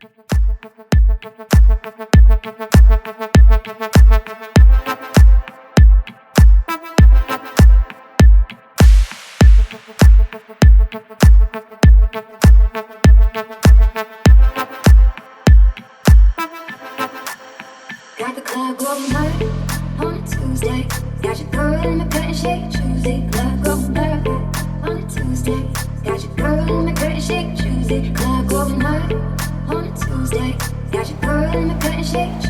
Got the club going hard on a Tuesday. Got your girl in my curtain shake Tuesday. Club going hard on a Tuesday. Got your girl in my curtain shake Tuesday. Club going hard on a Tuesday. Got your girl in my curtain shake Tuesday.